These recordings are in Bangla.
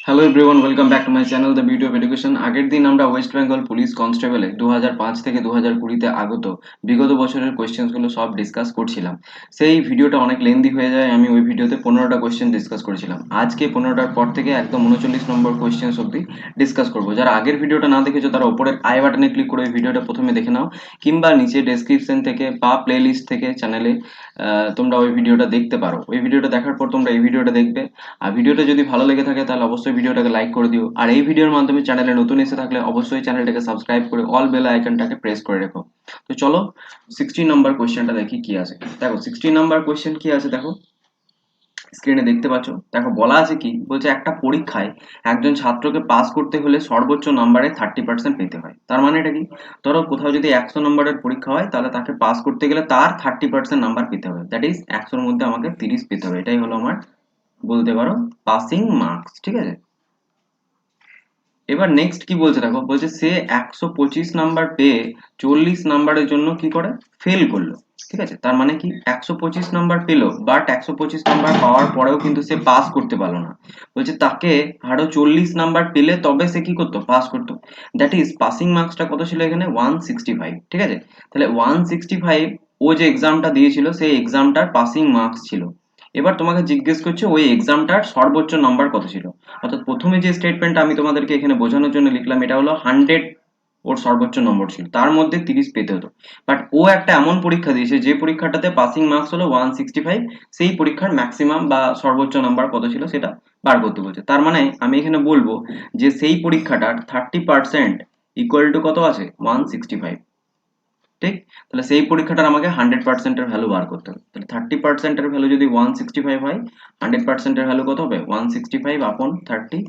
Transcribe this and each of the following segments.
Hello everyone, welcome back to my channel the beauty of education. আগের দিন আমরা ওয়েস্ট বেঙ্গল পুলিশ কনস্টেবলে 2005 থেকে 2020-তে আগত বিগত বছরের কোয়েশ্চেন্সগুলো সব ডিসকাস করছিলাম। সেই ভিডিওটা অনেক লেন্দি হয়ে যায়, আমি ওই ভিডিওতে 15টা কোয়েশ্চেন ডিসকাস করেছিলাম। আজকে 15টার পর থেকে একদম 39 নম্বর কোয়েশ্চেন্স অব্দি ডিসকাস করবো। যারা আগের ভিডিওটা না দেখেছো তারা উপরের আই বাটনে ক্লিক করে ওই ভিডিওটা প্রথমে দেখে নাও, কিংবা নিচে ডেসক্রিপশন থেকে বা প্লে লিস্ট থেকে চ্যানেলে তোমরা ওই ভিডিওটা দেখতে পারো। ওই ভিডিওটা দেখার পর তোমরা এই ভিডিওটা দেখবে। আর ভিডিওটা যদি ভালো লেগে থাকে তাহলে অবশ্যই ভিডিওটাকে লাইক করে দিও। আর এই ভিডিওর মাধ্যমে চ্যানেলে নতুন এসে থাকলে অবশ্যই চ্যানেলটাকে সাবস্ক্রাইব করে অল বেল আইকনটাকে প্রেস করে রেখো। তো চলো 16 নাম্বার কোয়েশ্চেনটা দেখি কি আছে। দেখো 16 নাম্বার কোয়েশ্চেন কি আছে, দেখো স্ক্রিনে দেখতে পাচ্ছ। দেখো বলা আছে কি, বলছে একটা পরীক্ষায় একজন ছাত্রকে পাস করতে হলে সর্বোচ্চ নম্বরে 30% পেতে হয়। তার মানে এটা কি, ধরো কোথাও যদি 100 নম্বরের পরীক্ষা হয় তাহলে তাকে পাস করতে গেলে তার 30% নাম্বার পেতে হবে। দ্যাট ইজ 100-র মধ্যে আমাকে 30 পেতে হবে। এটাই হলো আমার, বলতে পারো, পাসিং মার্কস। ঠিক আছে, এবার নেক্সট কি বলছে দেখো, বলছে সে 125 নাম্বার পেয়ে 40 নাম্বারের জন্য কি করে ফেল করলো। ঠিক আছে, তার মানে কি 125 নাম্বার পেলো, বাট 125 নাম্বার পাওয়ার পরেও কিন্তু সে পাস করতে পারলো না। বলছে তাকে আরো 40 নাম্বার পেলে তবে সে কি করতো, পাস করতো। দ্যাট ইজ পাসিং মার্কসটা কত ছিল এখানে, 165। ঠিক আছে, তাহলে 165 ও যে এক্সামটা দিয়েছিল সেই এক্সামটার পাসিং মার্কস ছিল। এবার তোমাকে জিজ্ঞেস করছে ওই এক্সামটার সর্বোচ্চ নাম্বার কত ছিল। অর্থাৎ প্রথমে যে স্টেটমেন্টটা আমি তোমাদেরকে এখানে বোঝানোর জন্য লিখলাম, এটা হলো 100 ওর সর্বোচ্চ নম্বর ছিল, তার মধ্যে 30 পেতে হতো। বাট ও একটা এমন পরীক্ষা দিয়েছে যে পরীক্ষাটাতে পাসিং মার্কস হলো 165, সেই পরীক্ষার ম্যাক্সিমাম বা সর্বোচ্চ নাম্বার কত ছিল সেটা বার করতে বলছে। তার মানে আমি এখানে বলবো যে সেই পরীক্ষাটার 30% ইকুয়াল টু কত আছে, 165। ঠিক, তাহলে সেই পরীক্ষাটার আমাকে 100%-এর ভ্যালু বার করতে হবে। তাহলে 30%-এর ভ্যালু যদি 165 হয়, 100%-এর ভ্যালু কত হবে, 165 আপন 30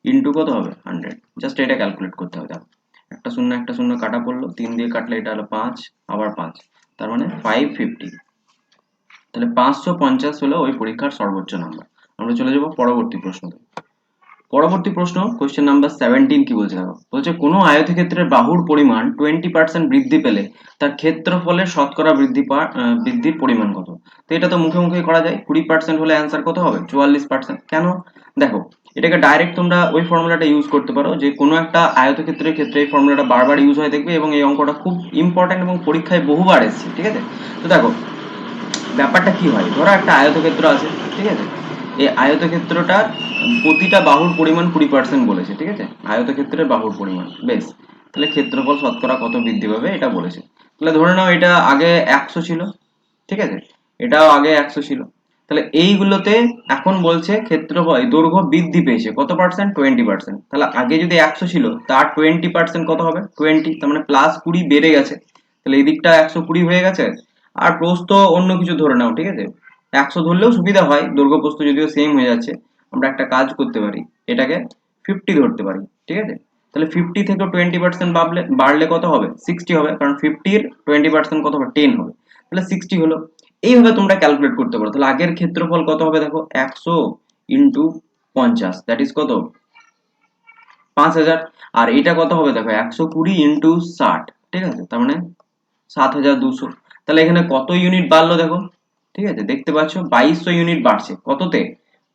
ইন্টু কত হবে, 100। জাস্ট এটা ক্যালকুলেট করতে হবে। দেখো একটা শূন্য কাটা পড়লো, 3 দিয়ে কাটলে এটা হলো 5, আবার 5, তার মানে 550। তাহলে 550 হলো ওই পরীক্ষার সর্বোচ্চ নাম্বার। আমরা চলে যাব পরবর্তী প্রশ্নতে। পরবর্তী প্রশ্ন, কোশ্চেন নাম্বার 17 কি বলছে দেখো, বলছে কোনো আয়তক্ষেত্রের বাহুর পরিমাণ 20% বৃদ্ধি পেলে তার ক্ষেত্রফলের শতকরা বৃদ্ধির পরিমাণ কত। তো এটা তো মুখে মুখে করা যায়, 20% হলে অ্যান্সার কত হবে, 44%। কেন, দেখো এটাকে ডাইরেক্ট তোমরা ওই ফর্মুলাটা ইউজ করতে পারো, যে কোনো একটা আয়তক্ষেত্রের ক্ষেত্রে এই ফর্মুলাটা বারবার ইউজ হয় দেখবে, এবং এই অঙ্কটা খুব ইম্পর্টেন্ট এবং পরীক্ষায় বহুবার এসেছে। ঠিক আছে, তো দেখো ব্যাপারটা কি হয়, ধরো একটা আয়তক্ষেত্র আছে। ঠিক আছে, এই আয়তক্ষেত্রটার প্রতিটা বাহুর পরিমাণ 20% বলেছে। ঠিক আছে, আয়তক্ষেত্রের বাহুর পরিমাণ, বেশ, তাহলে ক্ষেত্রফল শতকরা কত বৃদ্ধি পাবে এটা বলেছে। তাহলে ধরে নাও এটা আগে 100 ছিল। ঠিক আছে, এটাও আগে 100 ছিল। তাহলে এইগুলোতে এখন বলছে ক্ষেত্রফল দৈর্ঘ্য বৃদ্ধি পেয়েছে কত পার্সেন্ট, 20%। তাহলে আগে যদি 100 ছিল তার 20% কত হবে, 20, তার মানে প্লাস 20 বেড়ে গেছে। তাহলে এই দিকটা 120 হয়ে গেছে। আর প্রস্থ অন্য কিছু ধরে নাও। ঠিক আছে, 100 ধরলেও সুবিধা হয়, দৈর্ঘ্য প্রস্থ যদিও সেম হয়ে যাচ্ছে। আমরা একটা কাজ করতে পারি, এটাকে 50 ধরতে পারি। ঠিক আছে, তাহলে 50 থেকে 20% বাড়লে কত হবে, 60 হবে, কারণ 50-র 20% কত হবে, 10 হবে। তাহলে 60 হলো। এইভাবে তোমরা ক্যালকুলেট করতে পারো। তাহলে আগের ক্ষেত্রফল কত হবে, দেখো 100 ইন্টু 50, দ্যাট ইজ কত, 5000। আর এটা কত হবে, দেখো 120 ইন্টু 60। ঠিক আছে, তার মানে 7200। তাহলে এখানে কত ইউনিট বাড়লো দেখো। ঠিক আছে, দেখতে পাচ্ছ 2200 ইউনিট বাড়ছে কততে,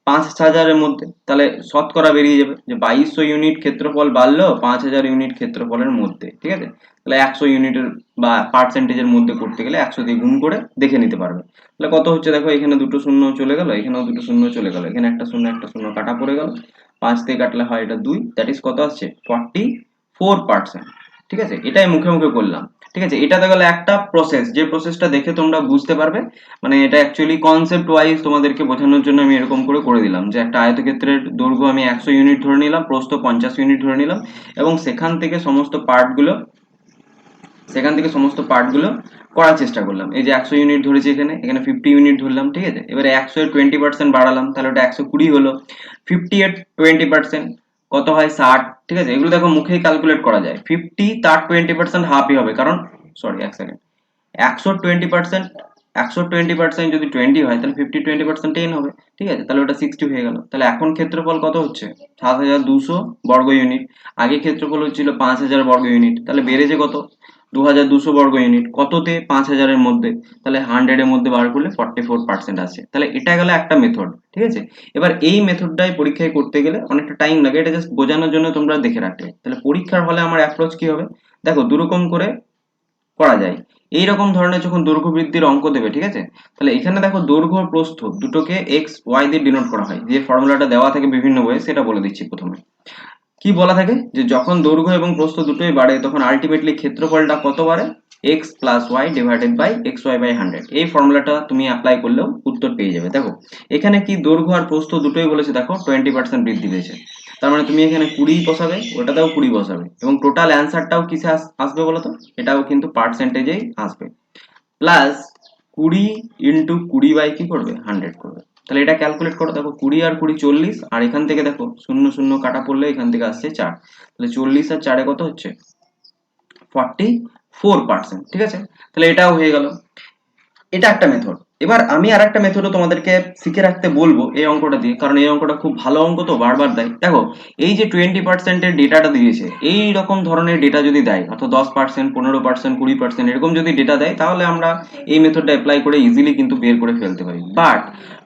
5000-এর মধ্যে। তাহলে শতকরা বেরিয়ে যাবে যে 2200 ইউনিট ক্ষেত্রফল বাড়লো 5000 ইউনিট ক্ষেত্রফলের মধ্যে। ঠিক আছে, তাহলে 100 ইউনিটের বা পার্সেন্টেজের মধ্যে করতে গেলে 100 দিয়ে গুণ করে দেখে নিতে পারবে। তাহলে কত হচ্ছে দেখো, এখানে দুটো শূন্য চলে গেল, এখানেও দুটো শূন্য চলে গেল, এখানে একটা শূন্য কাটা পড়ে গেল, 5 দিয়ে কাটলে হয় এটা 2, দ্যাট ইজ কত আসছে, 44%। ঠিক আছে, এটাই মুখে মুখে করলাম। ঠিক আছে, এটা তো গেল একটা প্রসেস, যে প্রসেসটা দেখে তোমরা বুঝতে পারবে। মানে এটা অ্যাকচুয়ালি কনসেপ্ট ওয়াইজ তোমাদেরকে বোঝানোর জন্য আমি এরকম করে দিলাম, যে একটা আয়তক্ষেত্রের দৈর্ঘ্য আমি 100 ইউনিট ধরে নিলাম, প্রস্থ 50 ইউনিট ধরে নিলাম, এবং সেখান থেকে সমস্ত পার্টগুলো করার চেষ্টা করলাম। এই যে 100 ইউনিট ধরেছি, এখানে এখানে 50 ইউনিট ধরলাম। ঠিক আছে, এবারে 100 এর 20% বাড়ালাম, তাহলে ওটা 120 হলো। 50 এর 20% কত হয়, 60। ঠিক আছে, এগুলো দেখো মুখেই ক্যালকুলেট করা যায়। 50 তার 20% হাফই হবে, কারণ সরি এক সেকেন্ড, 100 120% যদি 20 হয় তাহলে 50 20% 10 হবে। ঠিক আছে, তাহলে ওটা 60 হয়ে গেল। তাহলে এখন ক্ষেত্রফল কত হচ্ছে, 7200 বর্গ ইউনিট। আগে ক্ষেত্রফল হচ্ছিল 5000 বর্গ ইউনিট। তাহলে বেড়েছে কত, 2200 বর্গ ইউনিট কততে 5000 মধ্যে, তাহলে 100 এর মধ্যে বার করলে 44% আসে। তাহলে এটা গেল একটা মেথড, ঠিক আছে। এবার এই মেথডটাই পরীক্ষায় করতে গেলে অনেকটা টাইম লাগে, এটা জাস্ট বোঝানোর জন্য তোমরা দেখে রাখবে। তাহলে পরীক্ষার হলে আমার অ্যাপ্রোচ কি হবে, দেখো দুরকম করে করা যায়। এইরকম ধরনের যখন দৈর্ঘ্য বৃদ্ধির অঙ্ক দেবে, ঠিক আছে, তাহলে এখানে দেখো দৈর্ঘ্য প্রস্থ দুটোকে এক্স ওয়াই দিয়ে ডিনোট করা হয়, যে ফর্মুলাটা দেওয়া থাকে বিভিন্ন বইয়ে সেটা বলে দিচ্ছি। প্রথমে কি বলা থাকে যে যখন দৈর্ঘ্য এবং প্রস্থ দুটোই বাড়ে তখন আলটিমেটলি ক্ষেত্রফলটা কত বাড়ে, X plus Y divided by X Y by 100। এই ফর্মুলাটা তুমি অ্যাপ্লাই করলেও উত্তর পেয়ে যাবে। দেখো এখানে কি দৈর্ঘ্য আর প্রস্থ দুটোই বলেছে, দেখো 20% বৃদ্ধি পেয়েছে, তার মানে তুমি এখানে 20 বসাবে, ওটাতেও 20 বসাবে, এবং টোটাল অ্যান্সারটাও কিসে আসবে বলো তো, এটাও কিন্তু পার্সেন্টেজেই আসবে। প্লাস 20 ইন্টু 20 বাই কি করবে 100 করবে। তাহলে এটা ক্যালকুলেট করো, দেখো 20 আর 20 40, আর এখান থেকে দেখো শূন্য শূন্য কাটা পড়লে এখান থেকে আসছে 4, তাহলে 40 আর 4 কত হচ্ছে 44%, ঠিক আছে। তাহলে এটাও হয়ে গেল, এটা একটা মেথড। এবার আমি আর একটা মেথডও তোমাদেরকে শিখে রাখতে বলবো এই অঙ্কটা দিয়ে, কারণ এই অঙ্কটা খুব ভালো অঙ্ক তো বারবার দেয়। দেখো এই যে 20% ডেটাটা দিয়েছে, এই রকম ধরনের ডেটা যদি দেয়, অর্থাৎ 10%, 15%, 20% এরকম যদি ডেটা দেয়, তাহলে আমরা এই মেথডটা অ্যাপ্লাই করে ইজিলি কিন্তু বের করে ফেলতে পারি। বাট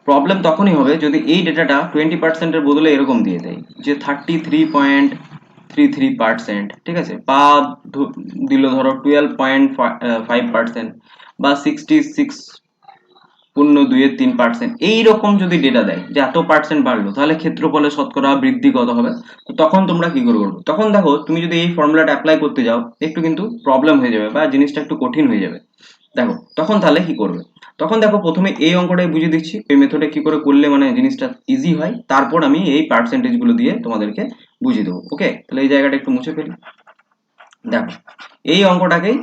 প্রবলেম তখনই হবে যদি এই ডেটাটা 20%-এর বদলে এরকম দিয়ে দেয় যে 33.33%, ঠিক আছে, বা দিল ধরো 12.5%, বা 66.23%, এইরকম যদি ডেটা দেয় যে এত পার্সেন্ট বাড়লো, তাহলে ক্ষেত্রফলের শতকরা বৃদ্ধি কত হবে। তো তখন তোমরা কি করবে, তখন দেখো তুমি যদি এই ফর্মুলাটা অ্যাপ্লাই করতে যাও একটু কিন্তু প্রবলেম হয়ে যাবে বা জিনিসটা একটু কঠিন হয়ে যাবে। দেখো তখন তাহলে কি করবে, তখন দেখো প্রথমে এই অঙ্কটাই বুঝিয়ে দিচ্ছি এই মেথডে কি করে করলে মানে জিনিসটা ইজি হয়, তারপর আমি এই পার্সেন্টেজ গুলো দিয়ে তোমাদেরকে বুঝিয়ে দেবো। ওকে, তাহলে এই জায়গাটা একটু মুছে ফেলি। দেখো এই অঙ্কটাকেই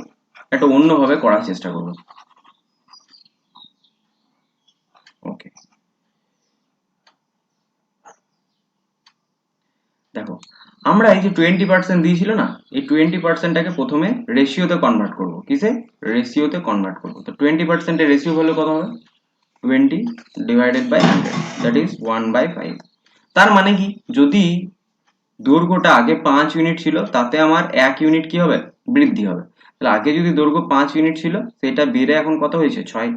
একটা অন্যভাবে করার চেষ্টা করবো। ওকে, দেখো আমরা এই যে 20% দিয়েছিল না, এই 20%টাকে প্রথমে রেশিওতে কনভার্ট করবো। কিসে, রেশিওতে কনভার্ট করবো। তো 20% এর রেশিও হলে কত হবে, 20 ডিভাইডেড বাই 100, দ্যাট ইজ 1/5। তার মানে কি, যদি দৈর্ঘ্যটা আগে 5 ইউনিট ছিল, তাতে আমার 1 ইউনিট কি হবে, বৃদ্ধি হবে। তাহলে আগে যদি দৈর্ঘ্য 5 ইউনিট ছিল, সেটা বেড়ে এখন কত হয়েছে 6,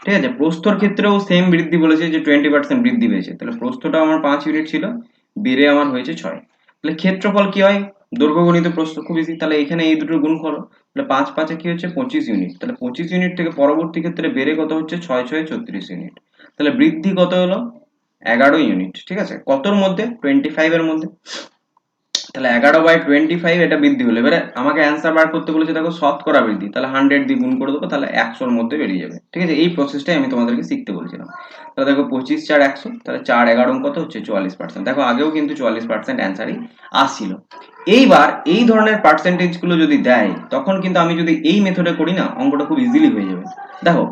ঠিক আছে। প্রস্থর ক্ষেত্রেও সেম বৃদ্ধি বলেছে যে 20% বৃদ্ধি পেয়েছে, তাহলে প্রস্থটা আমার 5 ইউনিট ছিল, বেড়ে আমার হয়েছে 6। তাহলে ক্ষেত্রফল কি হয়, দৈর্ঘ্য গুণিত প্রস্থ, খুব ইজি। তাহলে এখানে এই দুটোর গুণ করো, তাহলে 5 5 কি হচ্ছে 25 ইউনিট, তাহলে 25 ইউনিট থেকে পরবর্তী ক্ষেত্রে বেড়ে কত হচ্ছে 6 6 34 ইউনিট। তাহলে বৃদ্ধি কত হলো 11 ইউনিট, ঠিক আছে। কতর মধ্যে, 25 এর মধ্যে। তাহলে 11/25 এটা বৃদ্ধি হলো। এবারে আমাকে অ্যান্সার বার করতে বলেছে, দেখো শতকরা বৃদ্ধি, তাহলে 100 দিয়ে গুণ করে দেবো, তাহলে 100-র মধ্যে বেরিয়ে যাবে, ঠিক আছে। এই প্রসেসটাই আমি তোমাদেরকে শিখতে বলছিলাম। তাহলে দেখো 25 4 100, তাহলে 4 11 কত হচ্ছে 44%। দেখো আগেও কিন্তু 44% অ্যান্সারই আসছিল। এইবার এই ধরনের পার্সেন্টেজ গুলো যদি দেয়, তখন কিন্তু আমি যদি এই মেথডে করি না, অঙ্কটা খুব ইজিলি হয়ে যাবে। দেখো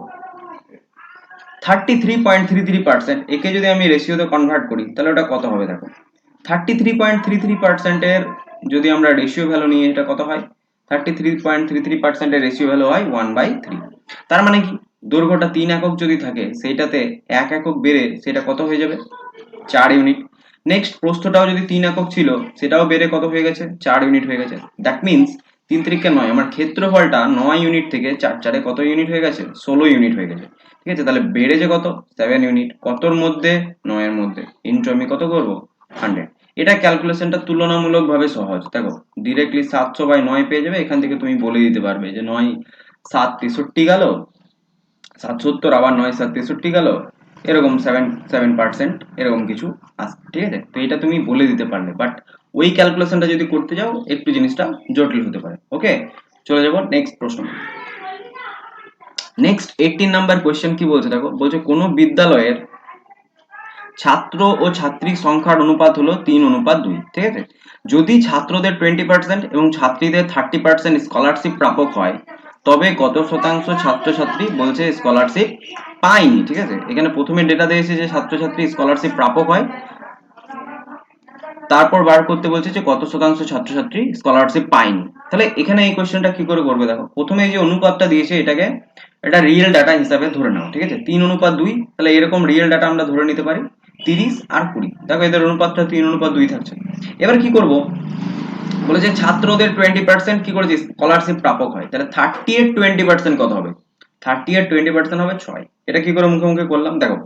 33.33%, একে যদি আমি রেশিওতে কনভার্ট করি, তাহলে ওটা কত হবে, দেখো 33.33% এর যদি আমরা রেশিও ভ্যালু নিই, এটা কত হয়, 33.33% এর রেশিও ভ্যালু হয় 1/3। তার মানে কি, দৈর্ঘ্যটা 3 একক যদি থাকে, সেইটাতে 1 একক বেড়ে সেটা কত হয়ে যাবে 4 ইউনিট। নেক্সট প্রস্থটাও যদি 3 একক ছিল, সেটাও বেড়ে কত হয়ে গেছে 4 ইউনিট হয়ে গেছে। দ্যাট মিনস 3 3 9, আমার ক্ষেত্রফলটা 9 ইউনিট থেকে 4 4 কত ইউনিট হয়ে গেছে 16 ইউনিট হয়ে গেছে, ঠিক আছে। তাহলে বেড়েছে কত 7 ইউনিট, কতর মধ্যে 9 এর মধ্যে, ইনটু আমি কত করব 100। এটা ক্যালকুলেশনটা তুলনামূলকভাবে সহজ। দেখো ডিরেক্টলি 700/9 পেয়ে যাবে, এখান থেকে তুমি বলে দিতে পারবে যে 9 7 63 গেল, 770, আবার 9 7 63 গেল, এরকম 7% এরকম কিছু আসবে, ঠিক আছে। তো এটা তুমি বলে দিতে পারলে, বাট ওই ক্যালকুলেশনটা যদি করতে যাও একটু জিনিসটা জটিল হতে পারে। ওকে, চলে যাব নেক্সট প্রশ্ন। নেক্সট 18 নাম্বার কোয়েশ্চেন কি বলছে, দেখো বলছে কোনো বিদ্যালয়ের ছাত্র ও ছাত্রী সংখ্যার অনুপাত হলো 3:2, ঠিক আছে। যদি ছাত্রদের 20% এবং ছাত্রীদের 30% স্কলারশিপ প্রাপক হয়, তবে কত শতাংশ ছাত্রছাত্রী বলছে স্কলারশিপ পায়নি, ঠিক আছে। এখানে প্রথমে ডেটা দিয়েছে যে ছাত্রছাত্রী স্কলারশিপ প্রাপক হয়, তারপর বার করতে বলছে যে কত শতাংশ ছাত্রছাত্রী স্কলারশিপ পায়নি। তাহলে এখানে এই কোশ্চেনটা কি করে করবে, দেখো প্রথমে এই যে অনুপাতটা দিয়েছে, এটাকে এটা রিয়েল ডাটা হিসাবে ধরে নাও, ঠিক আছে। 3:2, তাহলে এরকম রিয়েল ডাটা আমরা ধরে নিতে পারি 30 আর 20। দেখো এদের অনুপাতটা 3:2 থাকছে। এবার কি করব, বলেছে ছাত্রদের 20% কি করেছে স্কলারশিপ প্রাপক হয়, তাহলে 30 এর 20% কত হবে? 30 এর 20% হবে 6। এটা কি করে মুখে মুখে করলাম দেখো,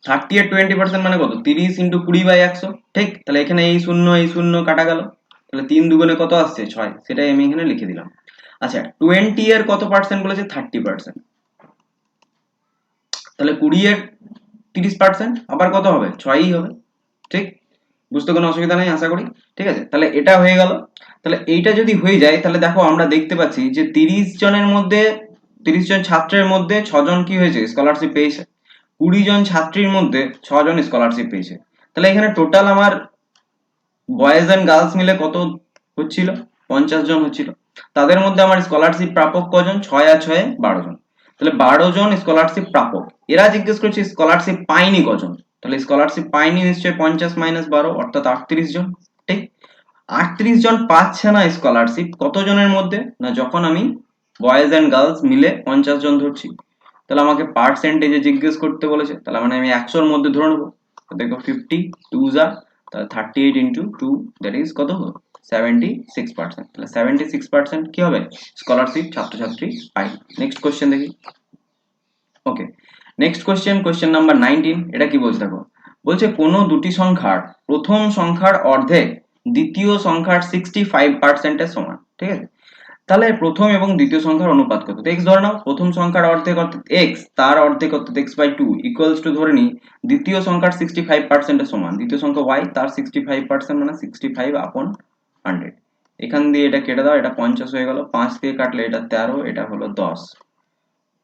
30 এর 20% মানে কত? 30 ইন্টু 20/100, ঠিক? তাহলে এখানে এই শূন্য কাটা গেল, তাহলে 3 দুগুণে কত আসছে? 6, সেটাই আমি এখানে লিখে দিলাম। আচ্ছা 20 এর কত পার্সেন্ট বলেছে? 30%, তাহলে 20 এর 30% আবার কত হবে? 6ই হবে, ঠিক? বুঝতে কোনো অসুবিধা নেই আশা করি, ঠিক আছে? তাহলে এটা হয়ে গেল। তাহলে এইটা যদি হয়ে যায় তাহলে দেখো আমরা দেখতে পাচ্ছি যে 30 জনের মধ্যে, 30 জন ছাত্রের মধ্যে 6 জন কি হয়েছে? স্কলারশিপ পেয়েছে। 20 জন ছাত্রীর মধ্যে 6 জন স্কলারশিপ পেয়েছে। তাহলে এখানে টোটাল আমার বয়েজ এন্ড গার্লস মিলে কত হচ্ছিল? 50 জন হচ্ছিল। তাদের মধ্যে আমার স্কলারশিপ প্রাপক কজন? 6 আর 6 12 জন। তাহলে 12 জন স্কলারশিপ প্রাপক। এরা জিজ্ঞেস করছে স্কলারশিপ পায়নি কজন, তাহলে স্কলারশিপ পায়নি নিশ্চয়ই 50 মাইনাস 12 অর্থাৎ 38 জন, ঠিক? 38 জন পাচ্ছে না স্কলারশিপ কতজনের মধ্যে? না যখন আমি বয়েজ এন্ড গার্লস মিলে 50 জন ধরছি, তাহলে আমাকে পার্সেন্টেজে জিজ্ঞেস করতে বলেছে, তাহলে মানে আমি 100 এর মধ্যে ধরে নেবো। দেখো 50 2 যা, তাহলে 38 ইন্টু 2 দ্যাট ইজ কত? 76%। তাহলে 76% কি হবে? স্কলারশিপ ছাত্রছাত্রী পাই। নেক্সট কোশ্চেন দেখি। ওকে, নেক্সট কোশ্চেন নাম্বার 19। এটা কি বলছে দেখো, বলছে কোনো দুটি সংখ্যার প্রথম সংখ্যার অর্ধেক দ্বিতীয় সংখ্যার 65% এর সমান, ঠিক আছে? তাহলে প্রথম এবং দ্বিতীয় সংখ্যার অনুপাত কত? x ধরে নাও, প্রথম সংখ্যার অর্ধেক অর্থাৎ x, তার অর্ধেক অর্থাৎ x/2 ইকুয়ালস টু ধরে নিই দ্বিতীয় সংখ্যার 65% এর সমান দ্বিতীয় সংখ্যা y, তার 65% মানে 65/100। এখান দিয়ে এটা কেটে দাও, এটা 50 হয়ে গেল, 5 দিয়ে কাটলে এটা 13, এটা হলো 10।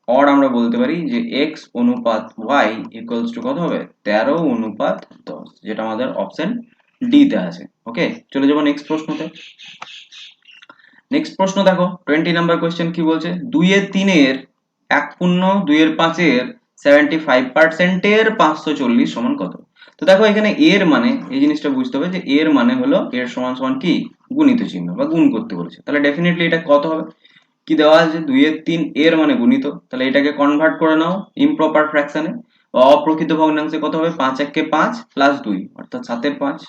और আমরা বলতে পারি যে x অনুপাত y ইকুয়ালস টু কত হবে? 13:10, যেটা আমাদের অপশন ডি তে আছে। ওকে, চলে যাব নেক্সট প্রশ্নতে। নেক্সট প্রশ্ন দেখো 20 নাম্বার কোশ্চেন কি বলছে, 2 এর 3 এর 1 পূর্ণ 2 এর 5 এর 75% এর 540 সমান কত? তো দেখো এখানে এর মানে এই জিনিসটা বুঝতে হবে যে এর মানে হলো এর সমান সমান কি গুণিত চিহ্ন বা গুণ করতে বলেছে, তাহলে ডেফিনেটলি এটা কত হবে? কি দেওয়া আছে? 2 এর 3 এর মানে গুণিত, তাহলে এটাকে কনভার্ট করে নাও ইমপ্রপার ফ্র্যাকশনে বা অপ্রকৃত ভগ্নাংশে। কত হবে? 5 1 কে 5 প্লাস 2 অর্থাৎ 7 এর 5,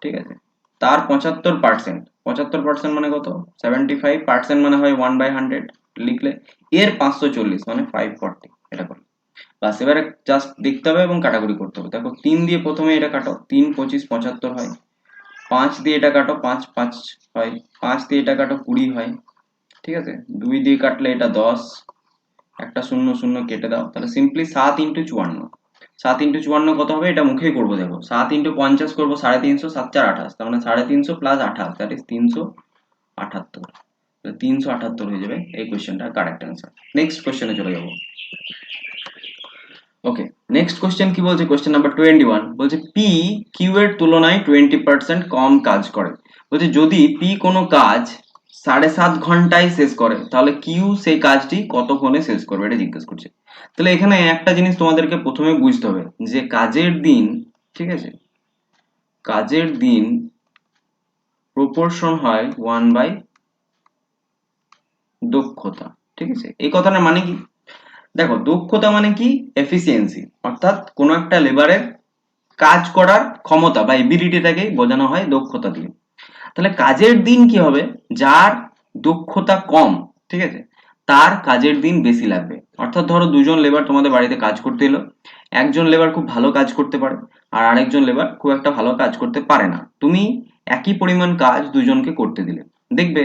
ঠিক আছে? তার 75%, 75% মানে কত? 75% মানে হয় 1/100 লিখলে, এর 540 মানে 540, এটা করো বাস। এবারে জাস্ট দেখতে হবে এবং কাটাকুটি করতে হবে। দেখো 3 দিয়ে প্রথমে এটা কাটো, 3 25 75 হয়। 5 দিয়ে এটা কাটো, 5 5 হয়। 5 দিয়ে এটা কাটো, 20 হয়, ঠিক আছে? 2 দিয়ে কাটলে এটা 10, একটা শূন্য শূন্য কেটে দাও, তাহলে সিম্পলি 7 ইন্টু 54। 7 ইন্টু 54 কত হবে? এটা মুখেই করবো দেখো, 7 ইন্টু 50 করবো 350, 7 4 28, তার মানে 350 প্লাস 28 দ্যাট ইজ 378। 378 হয়ে যাবে এই কোশ্চেনটা কারেক্ট অ্যান্সার। নেক্সট কোশ্চেনে চলে যাবো। ওকে, নেক্সট কোশ্চেন কি বলছে? কোশ্চেন নাম্বার 21 বলছে পি কিউ এর তুলনায় 20% কম কাজ করে। বলছে যদি পি কোনো কাজ 7.5 ঘন্টায় শেষ করে তাহলে কিউ সেই কাজটি কতক্ষণে শেষ করবে, এটা জিজ্ঞেস করছে। তাহলে এখানে একটা জিনিস তোমাদেরকে প্রথমে বুঝতে হবে যে কাজের দিন, ঠিক আছে, কাজের দিন প্রপোর্শন হয় 1 বাই দক্ষতা, ঠিক আছে? এই কথাটার মানে কি? দেখো দক্ষতা মানে কি? এফিসিয়েন্সি, অর্থাৎ কোনো একটা লেবারের কাজ করার ক্ষমতা বা এবিলিটিটাকে বোঝানো হয় দক্ষতা দিয়ে। তাহলে কাজের দিন কি হবে? যার দক্ষতা কম, ঠিক আছে, তার কাজের দিন বেশি লাগবে। অর্থাৎ ধরো দুজন লেবার তোমাদের বাড়িতে কাজ করতে এলো, একজন লেবার খুব ভালো কাজ করতে পারে আর আরেকজন লেবার খুব একটা ভালো কাজ করতে পারে না। তুমি একই পরিমাণ কাজ দুজনকে করতে দিলে, দেখবে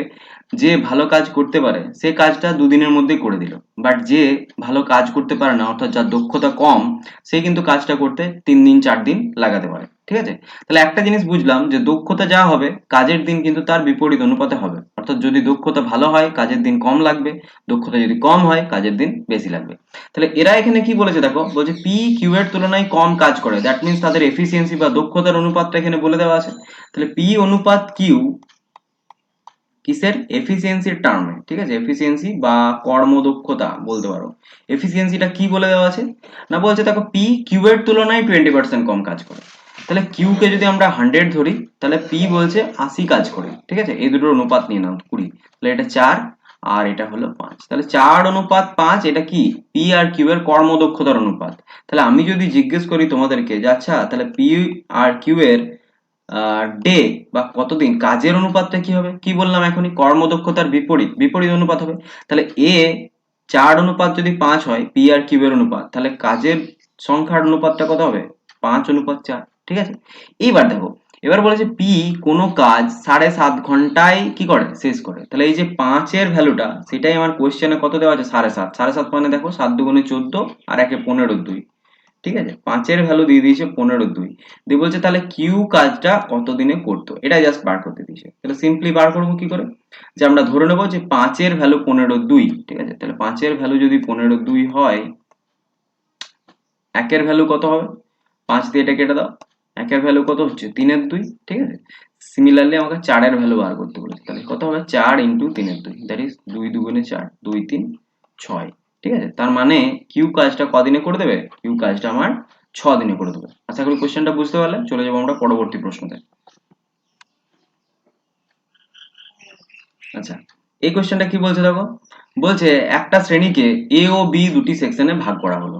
যে ভালো কাজ করতে পারে সে কাজটা দুদিনের মধ্যেই করে দিল, বাট যে ভালো কাজ করতে পারে না অর্থাৎ যার দক্ষতা কম সে কিন্তু কাজটা করতে 3 দিন 4 দিন লাগাতে পারে, ঠিক আছে? তাহলে একটা জিনিস বুঝলাম যে দক্ষতা যা হবে কাজের দিন কিন্তু তার বিপরীত অনুপাতে হবে। অর্থাৎ যদি দক্ষতা ভালো হয় কাজের দিন কম লাগবে, দক্ষতা যদি কম হয় কাজের দিন বেশি লাগবে। তাহলে এরা এখানে কি বলেছে দেখো, বলছে পি কিউ এর তুলনায় কম কাজ করে, দ্যাট মিন্স তাদের এফিসিয়েন্সি বা দক্ষতার অনুপাতটা এখানে বলে দেওয়া আছে। তাহলে পি অনুপাত কিউ কিসের? এফিসিয়েন্সির টার্মে, ঠিক আছে? এফিসিয়েন্সি বা কর্মদক্ষতা বলতে পারো। এফিসিয়েন্সিটা কি বলে দেওয়া আছে না, বলছে দেখো পি কিউ এর তুলনায় 20% কম কাজ করে। তাহলে কিউ কে যদি আমরা 100 ধরি তাহলে পি বলছে 80 কাজ করে, ঠিক আছে? এই দুটোর অনুপাত নিয়ে নাও 20, তাহলে এটা 4 আর এটা হলো 5, তাহলে 4:5 এটা কি? পি আর কিউ এর কর্মদক্ষতার অনুপাত। তাহলে আমি যদি জিজ্ঞেস করি তোমাদেরকে যে আচ্ছা তাহলে পি আর কিউ এর ডে বা কতদিন কাজের অনুপাতটা কি হবে? কি বললাম এখনই? কর্মদক্ষতার বিপরীত অনুপাত হবে। তাহলে এ 4 অনুপাত যদি 5 হয়, পি আর কিউবের অনুপাত, তাহলে কাজের সংখ্যার অনুপাতটা কত হবে? 5 অনুপাত 4। ঠিক আছে? এইবার দেখো, এবার বলেছে পি কোনো কাজ 7.5 ঘন্টায় কি করে? শেষ করে। তাহলে এই যে 5 এর ভ্যালুটা, সেটাই আমার কোশ্চেনে কত দেওয়া আছে? 7.5। 7.5 মানে দেখো 7 দুগুণে 14 আর 1 এ 15 2। ঠিক আছে? 5 এর ভ্যালু দিয়ে দিয়েছে 15 2। দিয়ে বলছে তাহলে কিউ কাজটা কত দিনে করতো, এটা জাস্ট বার করতে দিয়েছে। তাহলে সিম্পলি বার করবো কি করে? যে আমরা ধরে নেবো যে 5 এর ভ্যালু 15 2। ঠিক আছে? তাহলে 5 এর ভ্যালু যদি 15 2 হয়, 1 এর ভ্যালু কত হবে? 5 দিয়ে এটা কেটে দাও। 1 এর ভ্যালু কত হচ্ছে? 3 এর 2। ঠিক আছে? সিমিলারলি আমাকে 4 এর ভ্যালু বার করতে বলেছে। তাহলে কত হবে? 4 ইন্টু 3 এর 2, দ্যাট ইজ 2 দুগুণে 4, 2 3 6। ঠিক আছে? তার মানে কিউ কাজটা কদিনে করে দেবে? কিউ কাজটা আমার 6 দিনে করে দেবে। আশা করি কোশ্চেনটা বুঝতে পারলে। চলে যাবো আমরা পরবর্তী প্রশ্নতে। আচ্ছা, এই কোশ্চেনটা কি বলছে দেখো। বলছে একটা শ্রেণীকে এ ও বি দুটি সেকশনে ভাগ করা হলো।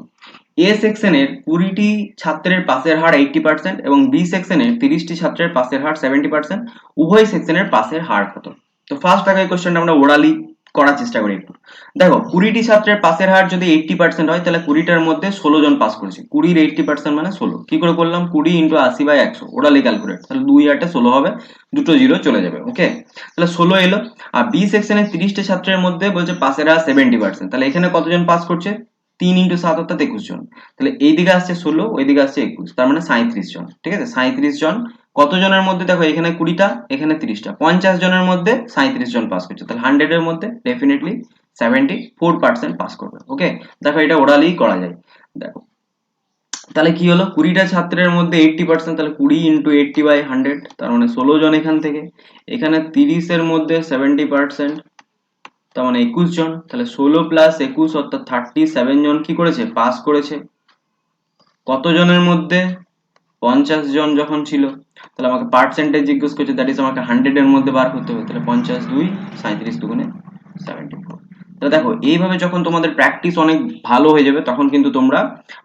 এ সেকশনের 20টি ছাত্রের পাসের হার 80% এবং বি সেকশনের 30টি ছাত্রের পাসের হার 70%। উভয় সেকশনের পাসের হার কত? তো ফার্স্ট আগে এই কোশ্চেনটা আমরা ওরালি করার চেষ্টা করি একটু। দেখো, 20টি ছাত্রের পাসের হার যদি 80% হয়, তাহলে 20টার মধ্যে 16 জন পাস করেছে। 20 এর 80% মানে 16। কি করে করলাম? 20 ইন্টু 80/100, ওরালি ক্যালকুলেট। তাহলে 2 8 16 হবে, দুটো জিরো চলে যাবে। ওকে, তাহলে 16 এলো। আর বি সেকশনের 30টা ছাত্রের মধ্যে বলছে পাসের হার 70%। তাহলে এখানে কতজন পাস করছে? 3 ইন্টু 7 অর্থাৎ 21 জন। তাহলে এইদিকে আসছে 16, ওইদিকে আসছে 21, তার মানে 37 জন। ঠিক আছে? 37 জন কতজনের মধ্যে? দেখো এখানে 20টা, এখানে 30টা, 50 জনের মধ্যে 37 জন পাস করছে। তাহলে 100 এর মধ্যে ডেফিনেটলি 74% পাস করবে। ওকে, দেখো এটা ওরালি করা যায়। দেখো তাহলে কি হলো? 20টা ছাত্রের মধ্যে 80%, তাহলে 20 ইন্টু 80/100, তার মানে 16 জন এখান থেকে। এখানে 30 এর মধ্যে 70%, তার মানে 21 জন। তাহলে 16 প্লাস 21 অর্থাৎ 37 জন কি করেছে? পাস করেছে। কত জনের মধ্যে? 50 জন যখন ছিল। তাহলে আমাকে পার্সেন্টেজ জিজ্ঞেস করছে, দ্যাট ইজ আমাকে 100 এর মধ্যে বার করতে হবে। তাহলে 50 2 37 দুগুণে 74। তাহলে দেখো, এইভাবে যখন তোমাদের প্র্যাকটিস অনেক ভালো হয়ে যাবে, তখন কিন্তু তোমরা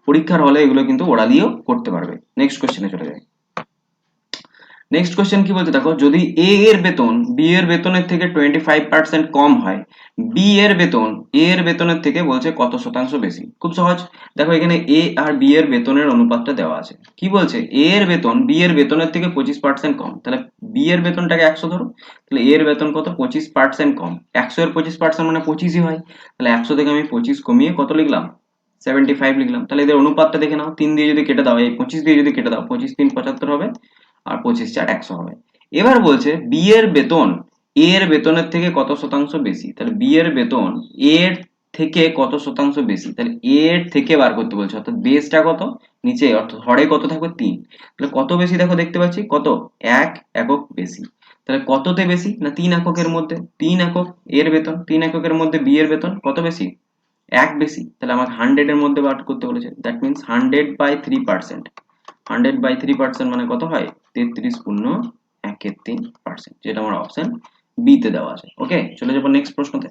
পরীক্ষার হলে এগুলো কিন্তু ওরালিও করতে পারবে। নেক্সট কোশ্চেনে চলে যাই। নেক্সট কোশ্চেন কি বলছে দেখো, যদি এ এর বেতন বি এর বেতনের থেকে 25% কম হয়, বি এর বেতন এ এর বেতনের থেকে বলছে কত শতাংশ বেশি? খুব সহজ। দেখো এখানে এ আর বি এর বেতনের অনুপাতটা দেওয়া আছে। কি বলছে? এ এর বেতন বি এর বেতনের থেকে 25% কম। তাহলে বি এর বেতনটাকে 100 ধরো, তাহলে এ এর বেতন কত? 25% কম। 100 এর 25% মানে 25ই হয়। তাহলে 100 থেকে আমি 25 কমিয়ে কত লিখলাম? 75 লিখলাম। তাহলে এদের অনুপাতটা দেখে নাও। 3 দিয়ে যদি কেটে দাও, এই 25 দিয়ে যদি কেটে দাও, 25 3 75 হবে, আর 25 4 100 হবে। এবার বলছে বি এর বেতন এ এর বেতনের থেকে কত শতাংশ বেশি? তাহলে বি এর বেতন এ এর থেকে কত শতাংশ বেশি? তাহলে এ এর থেকে বার করতে বলছে, অর্থাৎ বেসটা কত? নিচে, অর্থাৎ হরে কত থাকবে? 3। তাহলে কত বেশি? দেখো দেখতে পাচ্ছি কত? 1 একক বেশি। তাহলে কততে বেশি? না 3 এককের মধ্যে। 3 একক এর বেতন, 3 এককের মধ্যে বি এর বেতন কত বেশি? 1 বেশি। তাহলে আমাকে 100 এর মধ্যে বার করতে বলেছে, দ্যাট মিনস 100/3%। 100/3% মানে কত হয়? 33 পূর্ণ 1/3%, যেটা আমার অপশন বি তে দেওয়া আছে। ওকে, চলে যাবো নেক্সট প্রশ্নতে।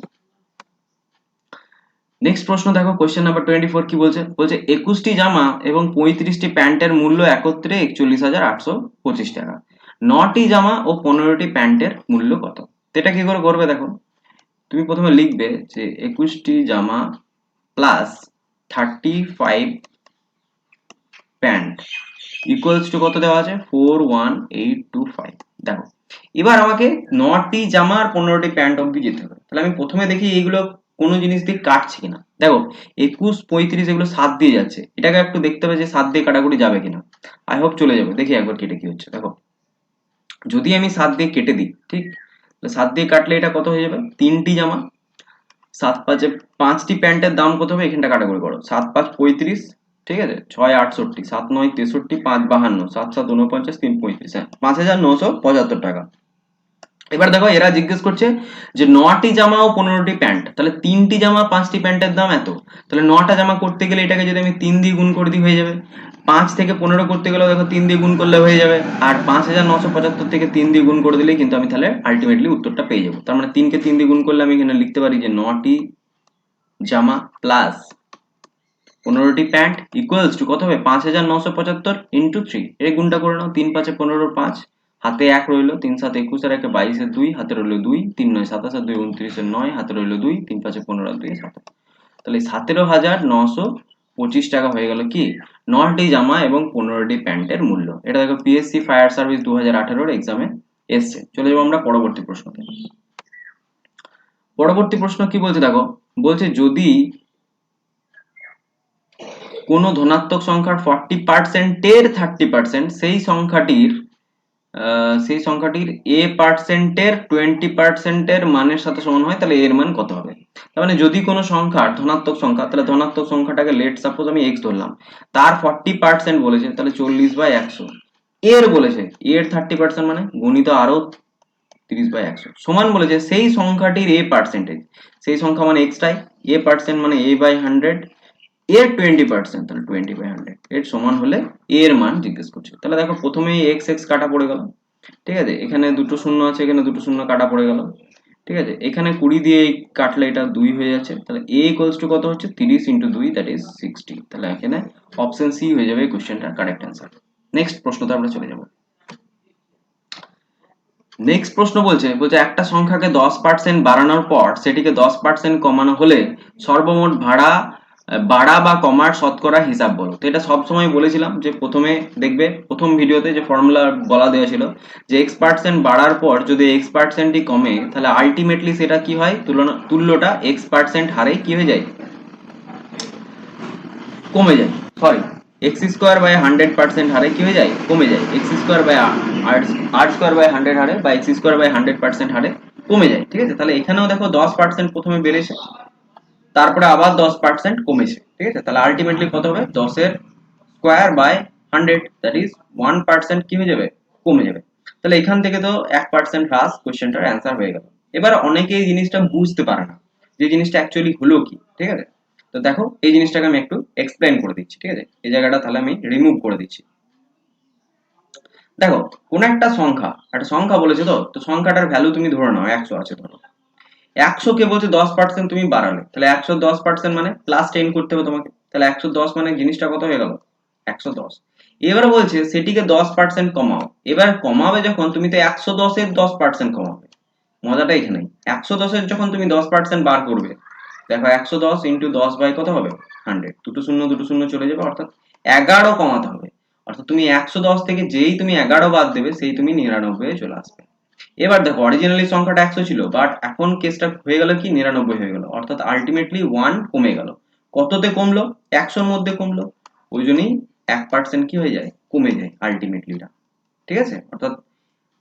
নেক্সট প্রশ্ন দেখো, কোশ্চেন নাম্বার 24 কি বলছে? বলছে 21টি জামা এবং 35টি প্যান্টের মূল্য একত্রে 41,825 টাকা। 9টি জামা ও 15টি প্যান্টের মূল্য কত? এটা কি করে করবে দেখো, তুমি প্রথমে লিখবে যে 21টি জামা প্লাস 35 প্যান্ট ইকুয়ালস টু কত দেওয়া আছে? 41825। দেখো, এবার আমাকে 9টি জামা আর 15টি প্যান্ট অবধি যেতে হবে। তাহলে আমি প্রথমে দেখি এইগুলো কোনো জিনিস দিয়ে কাটছে কিনা। দেখো 21 35 এগুলো 7 দিয়ে যাচ্ছে, এটাকে একটু দেখতে হবে যে 7 দিয়ে কাটাকুটি যাবে কিনা। আই হোপ চলে যাবে। দেখি একবার কেটে কি হচ্ছে। দেখো, যদি আমি 7 দিয়ে কেটে দিই, ঠিক, 7 দিয়ে কাটলে এটা কত হয়ে যাবে? 3টি জামা, 7 5 5টি প্যান্টের দাম কত হবে? এখানটা কাটাকুটি করো। 7 5 35, ঠিক আছে, 6 68, 7 9 63, 5 52, 7 7 49, 3 35, হ্যাঁ 5,975 টাকা। এবার দেখো, এরা জিজ্ঞেস করছে যে 9টি জামা ও 15টি প্যান্ট, তাহলে 3টি জামা 5টি প্যান্টের দাম এত। তাহলে 9টা জামা করতে গেলে এটাকে যদি আমি 3 দিয়ে গুণ করে দিই হয়ে যাবে। 5 থেকে 15 করতে গেলেও দেখো 3 দিয়ে গুণ করলে হয়ে যাবে। আর 5,975 থেকে 3 দিয়ে গুণ করে দিলেই কিন্তু আমি তাহলে আলটিমেটলি উত্তরটা পেয়ে যাবো। তার মানে 3 কে 3 দিয়ে গুণ করলে আমি এখানে লিখতে পারি যে 9টি জামা প্লাস 15টি প্যান্ট ইকুয়ালস টু কত হবে? 5,975 ইন্টু 3। এর গুণটা করে নাও, 3 5 15 5, হাতে 1 রইলো, 3 7 21 আর 1 22 এর 2, হাতে রইলো 2, 3 9 27 আর 2 29 এর 9, হাতে রইলো 2, 3 5 15 আর 2 17। তাহলে 17,925 টাকা হয়ে গেল কি 9টি জামা এবং 15টি প্যান্টের মূল্য। এটা দেখো পিএসসি ফায়ার সার্ভিস 2018 এর এক্সামে এসছে। চলে যাবো আমরা পরবর্তী প্রশ্নতে। পরবর্তী প্রশ্ন কি বলছে দেখো, বলছে যদি কোনো ধনাত্মক সংখ্যার 40% এর 30% সেই সংখ্যাটির a পার্সেন্টের 20% এর মানের সাথে সমান হয়, তাহলে এর মান কত হবে? তার মানে যদি কোনো সংখ্যা ধনাত্মক সংখ্যা, তাহলে ধনাত্মক সংখ্যাটাকে লেট সাপোজ আমি x ধরলাম, তার 40% বলেছে, তাহলে 40/100 এর বলেছে, এর 30% মানে গুণিত আরো 30/100 সমান বলেছে সেই সংখ্যাটির a পার্সেন্টেজ, সেই সংখ্যা মানে x টাই, a পার্সেন্ট মানে a/100, এর 20%, তাহলে 20/100 এর সমান হলে এর মান জিজ্ঞেস করছে। তাহলে দেখো প্রথমেই x x কাটা পড়ে গেল, ঠিক আছে, এখানে দুটো শূন্য আছে, এখানে দুটো শূন্য কাটা পড়ে গেল, ঠিক আছে, এখানে 20 দিয়ে কাটলে এটা 2 হয়ে যাচ্ছে, তাহলে a ইকুয়ালস টু কত হচ্ছে 30 × 2, দ্যাট ইজ 60। তাহলে এখানে অপশন সি হয়ে যাবে এই কোশ্চেনটার কারেক্ট অ্যান্সার। নেক্সট প্রশ্নতে আমরা চলে যাব। নেক্সট প্রশ্ন বলছে একটা সংখ্যাকে 10% বাড়ানোর পর সেটিকে 10% কমানো হলে সর্বমোট ভাড়া বাড়া বা কমার শতকরা হিসাব বলো। তো এটা সবসময় বলেছিলাম যে প্রথমে দেখবে প্রথম ভিডিওতে যে ফর্মুলা বলা দেওয়া ছিল যে x% বাড়ার পর যদি x%ই কমে, তাহলে আলটিমেটলি সেটা কি হয়, তুল্যটা x% হারে কি হয়ে যায়, কমে যায়, সরি x²/100% হারে কি হয়ে যায়, কমে যায়, x²/r² হারে বা x²/100% হারে কমে যায়, ঠিক আছে। তাহলে এখানেও দেখো 10% প্রথমে বেড়েছে, তারপরে আবার 10% কমেছে, ঠিক আছে, তাহলে আলটিমেটলি কত হবে, 10^²/100, দ্যাট ইজ 1% কি হয়ে যাবে, কমে যাবে। তাহলে এখান থেকে তো 1% হ্রাস কোশ্চেনটার অ্যান্সার হয়ে গেল। এবার অনেকে এই জিনিসটা বুঝতে পারে না যে জিনিসটা অ্যাকচুয়ালি হলো কি, ঠিক আছে। তো দেখো এই জিনিসটাকে আমি একটু এক্সপ্লেন করে দিচ্ছি, ঠিক আছে, এই জায়গাটা তাহলে আমি রিমুভ করে দিচ্ছি। দেখো কোন একটা সংখ্যা বলেছে, তো সংখ্যাটার ভ্যালু তুমি ধরে নাও 100 আছে, ধরো 100 কে বলছে 10% তুমি বাড়ালে, তাহলে 110% মানে +10 করতে হবে তোমাকে, তাহলে 110 মানে জিনিসটা কত হয়ে গেল, 110। এবার বলছে সেটিকে 10% কমাও, এবার কমাবে যখন তুমি তো 110 এর 10% কমাবে, মজাটা এখানে 110 এর যখন তুমি 10% বার করবে, দেখো 110 × 10 বাই কত হবে 100, দুটো শূন্য চলে যাবে, অর্থাৎ 11 কমাতে হবে, অর্থাৎ তুমি 110 থেকে যেই তুমি 11 বাদ দেবে সেই তুমি 99 চলে আসবে। এবার দেখো অরিজিনালি সংখ্যাটা 100 ছিল, বাট এখন কেসটা হয়ে গেল কি 99 হয়ে গেল, অর্থাৎ আলটিমেটলি 1 কমে গেল। কততে কমলো, 100 এর মধ্যে কমলো, ওই জন্যই 1% কি হয়ে যায়, কমে যায় আলটিমেটলিটা, ঠিক আছে, অর্থাৎ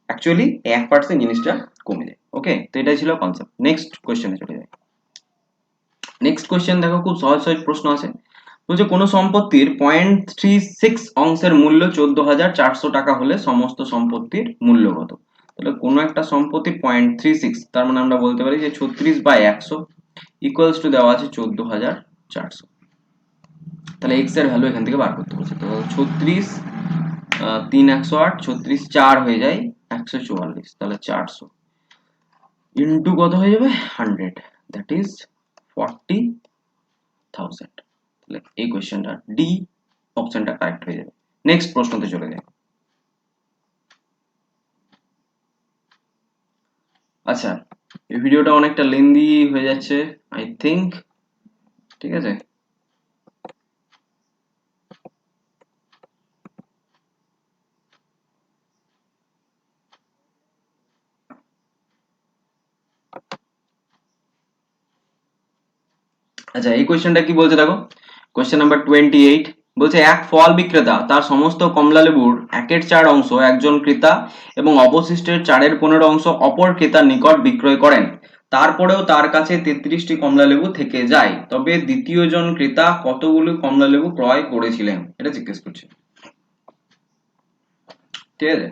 অ্যাকচুয়ালি 1% জিনিসটা কমে যায়। ওকে, তো এটাই ছিল কনসেপ্ট। নেক্সট কোশ্চেনে চলে যাই। নেক্সট কোশ্চেন দেখো খুব সহজ সহজ প্রশ্ন আছে, বলছে কোন সম্পত্তির 0.36 অংশের মূল্য 14,400 টাকা হলে সমস্ত সম্পত্তির মূল্য কত। তাহলে কোনো একটা সম্পত্তির 0.36, তার মানে আমরা বলতে পারি যে 36/100 ইকুয়ালস টু দেওয়া আছে 14,400। তাহলে x এর ভ্যালু এখান থেকে বার করতে বলছে, তো 36 3 108, 36 4 হয়ে যায় 144, তাহলে 400 ইন্টু কত হয়ে যাবে 100, দ্যাট ইজ 40,000। তাহলে এই কোশ্চেনটা ডি অপশনটা কারেক্ট হয়ে যাবে। নেক্সট প্রশ্নতে চলে যাই। আচ্ছা, এই ভিডিওটা অনেকটা লেন্দি হয়ে যাচ্ছে আই থিংক, ঠিক আছে। আচ্ছা, এই কোশ্চেনটা কি বলছে দেখো, কোশ্চেন নাম্বার 28 বলছে এক ফল বিক্রেতা তার সমস্ত কমলালেবুর 1/4 অংশ একজন ক্রেতা এবং অবশিষ্টের 4/15 অংশ অপর ক্রেতার নিকট বিক্রয় করেন, তারপরেও তার কাছে 33টি কমলালেবু থেকে যায়, তবে দ্বিতীয় জন ক্রেতা কতগুলো কমলালেবু ক্রয় করেছিলেন, এটা জিজ্ঞেস করছে, ঠিক আছে।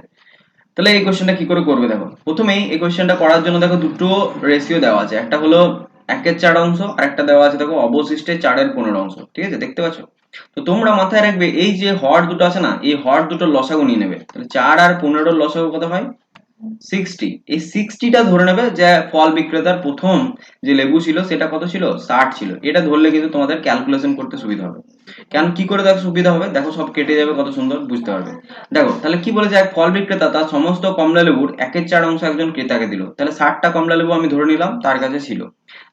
তাহলে এই কোশ্চেনটা কি করে করবে দেখো, প্রথমেই এই কোশ্চেনটা করার জন্য দেখো দুটো রেশিও দেওয়া আছে, একটা হলো 1/4 অংশ আর একটা দেওয়া আছে দেখো অবশিষ্টের 4/15 অংশ, ঠিক আছে, দেখতে পাচ্ছ। তো তোমরা মাথায় রাখবে এই যে হর দুটো আছে না, এই হর দুটো লসাগু নিয়ে নেবে, তাহলে 4 আর 15 লসাগু কত হয় 60, এই 60টা ধরে নেবে যে ফল বিক্রেতার প্রথম যে লেবু ছিল সেটা কত ছিল, 60 ছিল। এটা ধরলে কিন্তু তোমাদের ক্যালকুলেশন করতে সুবিধা হবে। কেন কি করে দেখো সুবিধা হবে, দেখো সব কেটে যাবে, কত সুন্দর বুঝতে পারবে। দেখো তাহলে কি বলেছে, এক ফল বিক্রেতা তার সমস্ত কমলা লেবুর 1/4 অংশ একজন ক্রেতাকে দিল। তাহলে 60টা কমলা লেবু আমি ধরে নিলাম তার কাছে ছিল,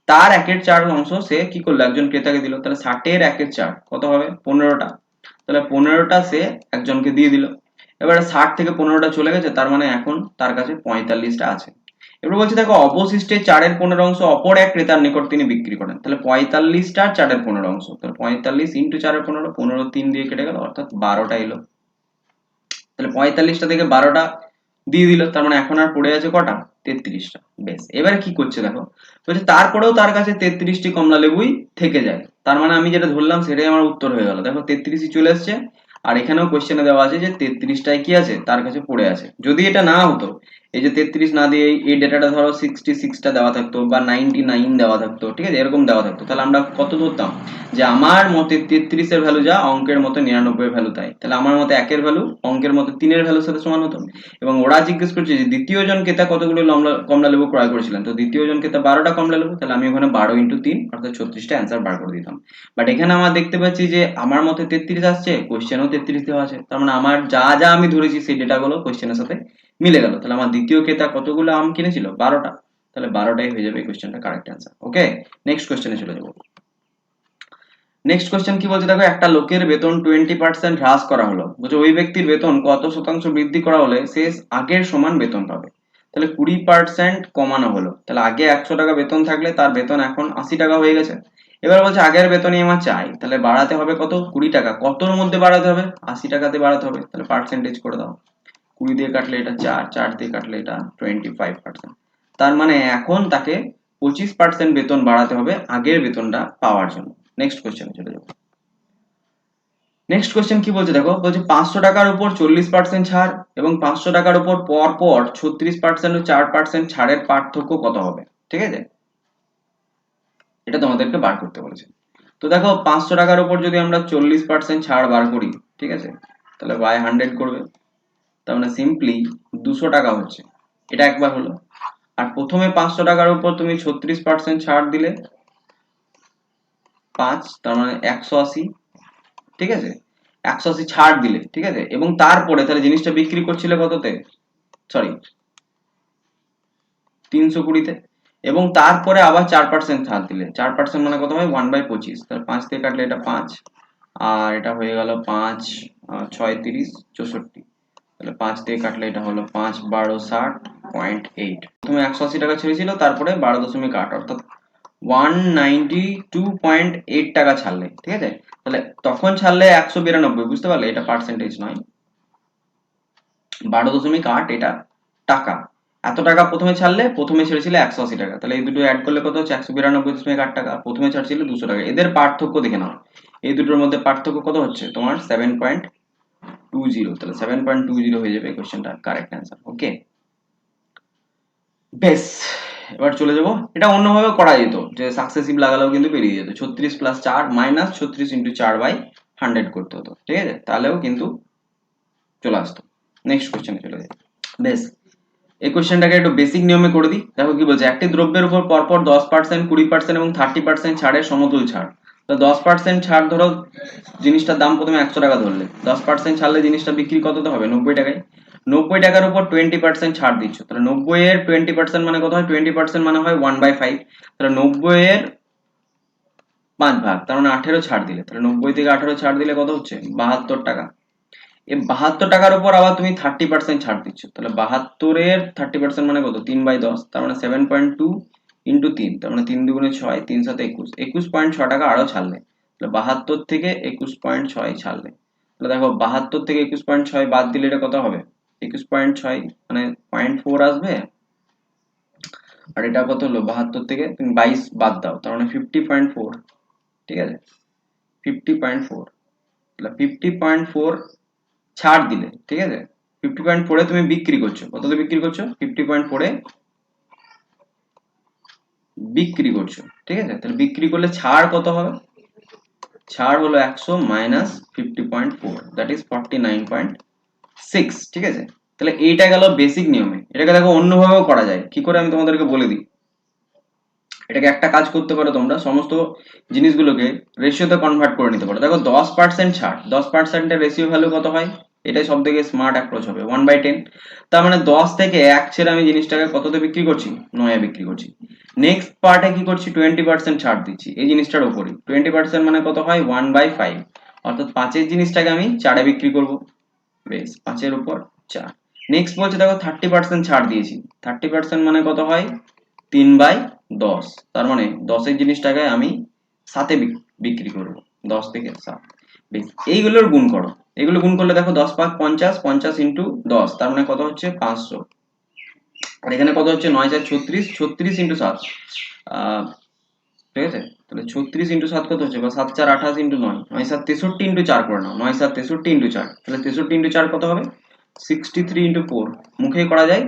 তার 1/4 অংশ সে কি করলো, একজন ক্রেতাকে দিল। তাহলে 60-এর 1/4 কত হবে, 15টা। তাহলে 15টা সে একজনকে দিয়ে দিল। এবারে 60 থেকে 15টা চলে গেছে, তার মানে এখন তার কাছে 45টা আছে। এবার বলছে দেখো অবশিষ্টে 4-এর 15 অংশ অপর এক ক্রেতার নিকট তিনি বিক্রি করেন। তাহলে 45টা 4-এর 15 অংশ, তাহলে 45 ইন্টু 4-এর 15, 15 3 দিয়ে কেটে গেল, অর্থাৎ 12টা এলো। তাহলে 45টা থেকে 12টা দিয়ে দিল, তার মানে এখন আর পড়ে আছে কটা, 33টা। বেশ, এবারে কি করছে দেখো, বলছে তারপরেও তার কাছে 33টি কমলা লেবুই থেকে যায়। তার মানে আমি যেটা ধরলাম সেটাই আমার উত্তর হয়ে গেল। দেখো 33ই চলে আসছে, আর এখানেও কোশ্চেনে দেওয়া আছে যে 33টাই কি আছে, তার কাছে পড়ে আছে। যদি এটা না হতো, এই যে 33 না দিয়ে এই ডেটাটা ধরো 66টা দেওয়া থাকতো বা 99 দেওয়া থাকতো, ঠিক আছে, এরকম দেওয়া থাকতো, তাহলে আমরা কত ধরতাম, যে আমার মতে 33-এর ভ্যালু যা, অঙ্কের মতে 99-এর ভ্যালু তাই। তাহলে আমার মতে 1-এর ভ্যালু অঙ্কের মতে 3-এর ভ্যালুর সাথে সমান হতো। এবং ওরা জিজ্ঞেস করছে যে দ্বিতীয় জন ক্রেতা কতগুলো কমলা লেবু ক্রয় করেছিলেন, তো দ্বিতীয় জন ক্রেতা 12টা কমলা লেবু, তাহলে আমি ওখানে 12 ইন্টু 3 অর্থাৎ 36টা অ্যান্সার বার করে দিতাম। বাট এখানে আমরা দেখতে পাচ্ছি যে আমার মতে 33 আসছে, কোশ্চেনও 33 দেওয়া আছে, তার মানে আমার যা যা আমি ধরেছি সেই ডেটাগুলো কোশ্চেনের সাথে মিলে গেল। তাহলে আমার দ্বিতীয় ক্রেতা কতগুলো আম কিনেছিল, 12টা। তাহলে 12টাই হয়ে যাবে এই কোশ্চেনটা কারেক্ট অ্যান্সার। ওকে, নেক্সট কোশ্চেনে চলে যাবো। নেক্সট কোশ্চেন কি বলছে দেখো, একটা লোকের বেতন 20% হ্রাস করা হলো। বলছে ওই ব্যক্তির বেতন কত শতাংশ বৃদ্ধি করা হলে সে আগের সমান বেতন পাবে। তাহলে 20% কমানো হলো, তাহলে আগে 100 টাকা বেতন থাকলে তার বেতন এখন 80 টাকা হয়ে গেছে। এবার বলছে আগের বেতনই আমার চাই, তাহলে বাড়াতে হবে কত, 20 টাকা। কতর মধ্যে বাড়াতে হবে, 80 টাকাতে বাড়াতে হবে। তাহলে পার্সেন্টেজ করে দাও, 20 দিয়ে কাটলে এটা 4, 4 দিয়ে কাটলে এটা 25%। তার মানে এখন তাকে 25% বেতন বাড়াতে হবে আগের বেতনটা পাওয়ার জন্য। নেক্সট কোশ্চেনে চলে যাবো। নেক্সট কোশ্চেন কি বলছে দেখো, বলছে 500 টাকার উপর 40% ছাড় এবং 500 টাকার উপর পর পর 36% ও 4% ছাড়ের পার্থক্য কত হবে। ঠিক আছে, এটা তোমাদেরকে বার করতে বলেছে। তো দেখো 500 টাকার উপর যদি আমরা 40% ছাড় বার করি, ঠিক আছে, তাহলে বাই 100 করবে, তার মানে সিম্পলি 200 টাকা হচ্ছে, এটা একবার হলো। আর প্রথমে 500 টাকার উপর তুমি 36% ছাড় দিলে 5, তার মানে 180, ঠিক আছে, 180 ছাড় দিলে, ঠিক আছে, এবং তারপরে তাহলে জিনিসটা বিক্রি করছিলে কততে, সরি 320-তে, এবং তারপরে আবার 4% ছাড় দিলে, 4% মানে কত হয় 1/25, তাহলে 5 থেকে কাটলে এটা 5, আর এটা হয়ে গেল 5 6 30 64, তাহলে 5 দিয়ে কাটলে এটা হলো 5 12 60.8। প্রথমে 180 টাকা ছেড়েছিল, তারপরে 12.8 অর্থাৎ 192.8 টাকা ছাড়লে, ঠিক আছে। তাহলে তখন ছাড়লে 192, বুঝতে পারলে, এটা পার্সেন্টেজ নয়, 12.8 এটা টাকা। এত টাকা প্রথমে ছাড়লে, প্রথমে ছেড়েছিল 180 টাকা, তাহলে এই দুটো অ্যাড করলে কত হচ্ছে 192.8 টাকা, প্রথমে ছাড়ছিল 200 টাকা। এদের পার্থক্য দেখে নাও, এই দুটোর মধ্যে পার্থক্য কত হচ্ছে তোমার 7.20, তাহলে 7.20 হয়ে যাবে এই কোশ্চেনটা কারেক্ট অ্যান্সার। ওকে, বেশ, এবার চলে যাব। এটা অন্যভাবে করা যেত, যে সাকসেসিভ লাগালেও কিন্তু বেরিয়ে যেত, 36 + 4 মাইনাস 36 × 4/100 করতে হতো, ঠিক আছে, তাহলেও কিন্তু চলে আসতো। নেক্সট কোশ্চেনে চলে যাই। বেশ, এই কোশ্চেনটাকে একটু বেসিক নিয়মে করে দিই। দেখো কি বলছে, একটি দ্রব্যের উপর পরপর 10%, 20% এবং 30% ছাড়ের সমতুল ছাড়। তো 10% ছাড় ধরো, জিনিসটার দাম প্রথমে 100 টাকা ধরলে, 10% ছাড়লে জিনিসটা বিক্রি কততে হবে, 90 টাকায়। 90 টাকার উপর 20% ছাড় দিচ্ছ, তাহলে 90-এর 20% মানে কত হয়, 20% মানে হয় 1/5, তাহলে 90-এর 5 ভাগ, তার মানে 18 ছাড় দিলে, তাহলে 90 থেকে 18 ছাড় দিলে কত হচ্ছে 72 টাকা। এই 72 টাকার উপর আবার তুমি 30% ছাড় দিচ্ছ, তাহলে 72-এর 30% মানে কত, 3/10, তার মানে 7.2 ইন্টু 3, তার মানে 3 দুগুণে 6, 3 7 21, 21.6 টাকা আরো ছাড়লে, তাহলে 72 থেকে 21.6 ছাড়লে, তাহলে দেখো 72 থেকে 21.6 বাদ দিলে এটা কত হবে, 21.6 মানে 0.4 আসবে। আর এটা কত হলো, 72 থেকে তুমি 22 বাদ দাও, তার মানে 50.4, ঠিক আছে, 50.4, তাহলে 50.4 ছাড় দিলে, ঠিক আছে, 50.4-এ তুমি বিক্রি করছো, কততে বিক্রি করছো, 50.4-এ বিক্রি করছো, ঠিক আছে। তাহলে বিক্রি করলে ছাড় কত হবে, ছাড় হলো 100 - 50.4, দ্যাট ইজ 49.6, ঠিক আছে। তাহলে এইটা গেল বেসিক নিয়মে। এটাকে দেখো অন্যভাবেও করা যায়, কি করে আমি তোমাদেরকে বলে দিই। এটাকে একটা কাজ করতে পারো, তোমরা সমস্ত জিনিসগুলোকে রেশিওতে কনভার্ট করে নিতে পারো। দেখো 10% ছাড়, 10%-এর রেশিও ভ্যালু কত হয়? এটাই সব থেকে স্মার্ট অ্যাপ্রোচ হবে, 1/10। তার মানে 10 থেকে 1 ছেড়ে আমি জিনিসটাকে কততে বিক্রি করছি? 9 বিক্রি করছি। নেক্সট পার্টে কি করছি? 20% ছাড় দিচ্ছি এই জিনিসটার উপরই। 20% মানে কত হয়? 1/5, অর্থাৎ 5-এর জিনিসটাকে আমি 4-এ বিক্রি করবো। বেশ, 5-এর উপর 4। নেক্সট বলছে দেখো 30% ছাড় দিয়েছি। 30% মানে কত হয়? 3/10। তার মানে 10-এর জিনিসটাকে আমি 7-এ বিক্রি করব। 10 থেকে 7। বেশ, এইগুলোর গুণ করো। এগুলো গুণ করলে দেখো 10×5 50, 50 ইন্টু 10, তার মানে কত হচ্ছে? 500। আর এখানে কত হচ্ছে? 9×4 = 36, 36 ইন্টু 7, ঠিক আছে? তাহলে 36 ইন্টু 7 কত হচ্ছে? বা 7×4 = 28 ইন্টু 9, 9×7 = 63 ইন্টু 4 করে নাও। 9×7 = 63 ইন্টু 4, তাহলে 63 ইন্টু 4 কত হবে? 63 ইন্টু 4 মুখেই করা যায়।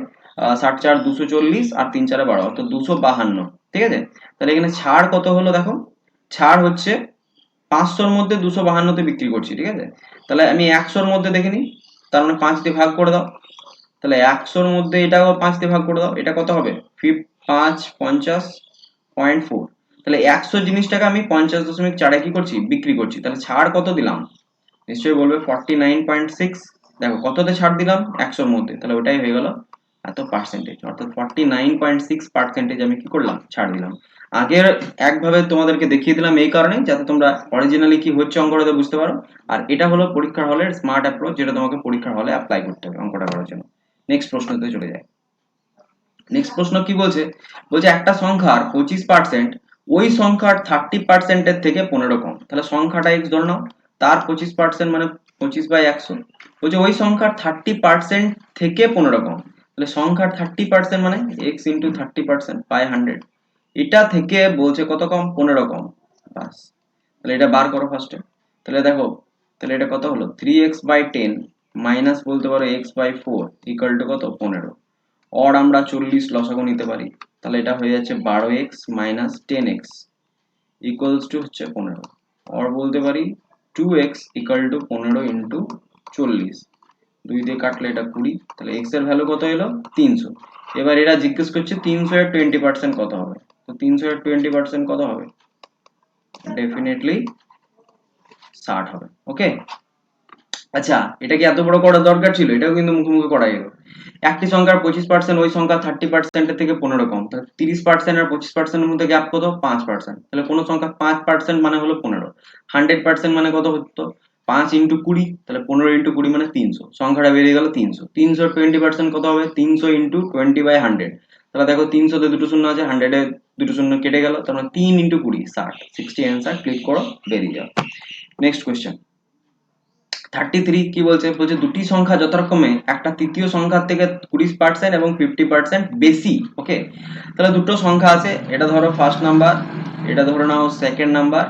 60×4 = 240, আর 3×4 = 12, অর্থাৎ 252। ঠিক আছে? তাহলে এখানে ছাড় কত হলো দেখো? ছাড় হচ্ছে 500-র মধ্যে 252-তে বিক্রি করছি, ঠিক আছে? তাহলে আমি 100-র মধ্যে দেখে নিই, তার মানে 5 দিয়ে ভাগ করে দাও। তাহলে 100-র মধ্যে এটাও 5 দিয়ে ভাগ করে দাও, এটা কত হবে? 5 50.4। তাহলে 100 জিনিসটাকে আমি 50.4-এ কি করছি? বিক্রি করছি। তাহলে ছাড় কত দিলাম? নিশ্চয়ই বলবে 49.6। দেখো কততে ছাড় দিলাম? 100-র মধ্যে, তাহলে ওটাই হয়ে গেল এত পার্সেন্টেজ, অর্থাৎ 49.6% আমি কি করলাম? ছাড় দিলাম। আগের একভাবে তোমাদেরকে দেখিয়ে দিলাম এই কারণে, যাতে তোমরা অরিজিনালি কি হচ্ছে অঙ্কটাতে বুঝতে পারো। আর এটা হলো পরীক্ষার হলের স্মার্ট অ্যাপ্রোচ, যেটা তোমাকে পরীক্ষার হলে অ্যাপ্লাই করতে হবে অঙ্কটা করার জন্য। নেক্সট প্রশ্নতে চলে যায়। নেক্সট প্রশ্ন কি বলছে? বলছে একটা সংখ্যার 25% ওই সংখ্যার 30%-এর থেকে 15 কম। তাহলে সংখ্যাটা x ধরে নাও, তার 25% মানে 25/100। বলছে ওই সংখ্যার 30% থেকে 15 কম। তাহলে সংখ্যার 30% মানে x ইন্টু 30% বাই 100। এটা থেকে বলছে কত কম? 15 কম। বাস, তাহলে এটা বার করো ফার্স্টে। তাহলে দেখো, তাহলে এটা কত হলো? 3x/10 মাইনাস বলতে পারো x/4 ইকুয়াল টু কত? 15। অর আমরা 40 লসাগু নিতে পারি, তাহলে এটা হয়ে যাচ্ছে 12x minus 10x equals to হচ্ছে 15। অর বলতে পারি 2x ইকুয়াল টু 15 ইন্টু 40, 2 দিয়ে কাটলে এটা 20, তাহলে x এর ভ্যালু কত এলো? 300। এবার এরা জিজ্ঞেস করছে 300 এর 20% কত হবে? তো 300 এর 20% কত হবে? ডেফিনেটলি 60 হবে। ওকে, আচ্ছা, এটা কি এত বড় করার দরকার ছিল? এটাও কিন্তু মুখে মুখে করা গেল। একটি সংখ্যার 25% ওই সংখ্যা 30%-এর থেকে 15 কম। তাহলে 30% আর 25%-এর মধ্যে গ্যাপ কত? 5%। তাহলে কোন সংখ্যা 5% মানে হলো 15। 100% মানে কত হতো? 5 ইন্টু 20, তাহলে 15 ইন্টু 20 মানে 300। সংখ্যাটা বেরিয়ে গেল 300। 300 20% কত হবে? 300 ইন্টু 20/100। তাহলে দেখো 300-তে দুটো শূন্য আছে, 100-এ দুটো শূন্য কেটে গেল, তার মানে 3 ইন্টু 20 60। 60 অ্যান্সার, ক্লিক করো, বেরিয়ে যাও। নেক্সট কোয়েশ্চেন 33 কি বলছে? বলছে দুটি সংখ্যা যথাক্রমে একটা তৃতীয় সংখ্যার থেকে 20% এবং 50% বেশি। ওকে, তাহলে দুটো সংখ্যা আছে, এটা ধরো ফার্স্ট নাম্বার, এটা ধরে নাও সেকেন্ড নাম্বার,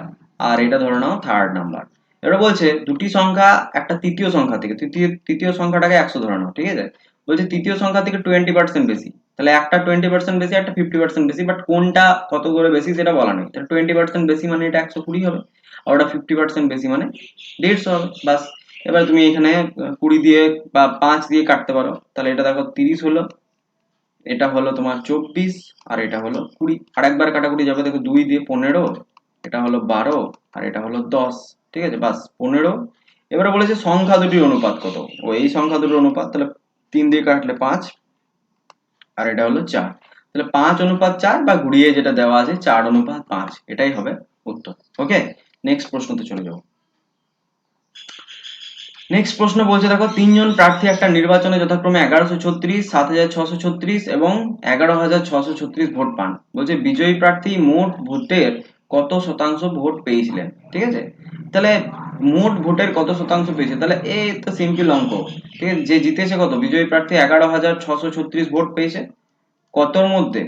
আর এটা ধরে নাও থার্ড নাম্বার। এবার বলছে দুটি সংখ্যা একটা তৃতীয় সংখ্যা থেকে, তৃতীয় সংখ্যাটাকে 100 ধরে নাও, ঠিক আছে? বলছে তৃতীয় সংখ্যা থেকে 20% বেশি। তাহলে একটা 20% বেশি, একটা 50% বেশি, বাট কোনটা কত করে বেশি সেটা বলা নেই। তাহলে 20% বেশি মানে এটা 120 হবে, আর ওটা 50% বেশি মানে 150 হবে। বাস, এবার তুমি এখানে 20 দিয়ে বা 5 দিয়ে কাটতে পারো। তাহলে এটা দেখো 30 হলো, এটা হলো তোমার 24, আর এটা হলো 20। আর একবার কাটাকুটি যাবে, দেখো 2 দিয়ে 15, এটা হলো 12, আর এটা হলো 10। ঠিক আছে, বাস 15। এবারে বলেছে সংখ্যা দুটির অনুপাত কত? ও এই সংখ্যা দুটির অনুপাত, তাহলে 3 দিয়ে কাটলে 5, আর এটা হলো 4। তাহলে 5:4, বা ঘুরিয়ে যেটা দেওয়া আছে 4:5, এটাই হবে উত্তর। ওকে, নেক্সট প্রশ্নতে চলে যাবো। নেক্সট প্রশ্ন বলছে দেখো, তিনজন প্রার্থী একটা নির্বাচনে যথাক্রমে 1136, 7636 এবং 11636 ভোট পান। বলছে বিজয়ী প্রার্থী মোট ভোটের কত শতাংশ ভোট পেয়েছিলেন? ঠিক আছে, তাহলে মোট ভোটের কত শতাংশ পেয়েছে? তাহলে এই তো সিম্পল অঙ্ক। ঠিক আছে, যে জিতেছে কত? বিজয়ী প্রার্থী 11636 ভোট পেয়েছে কতর মধ্যে?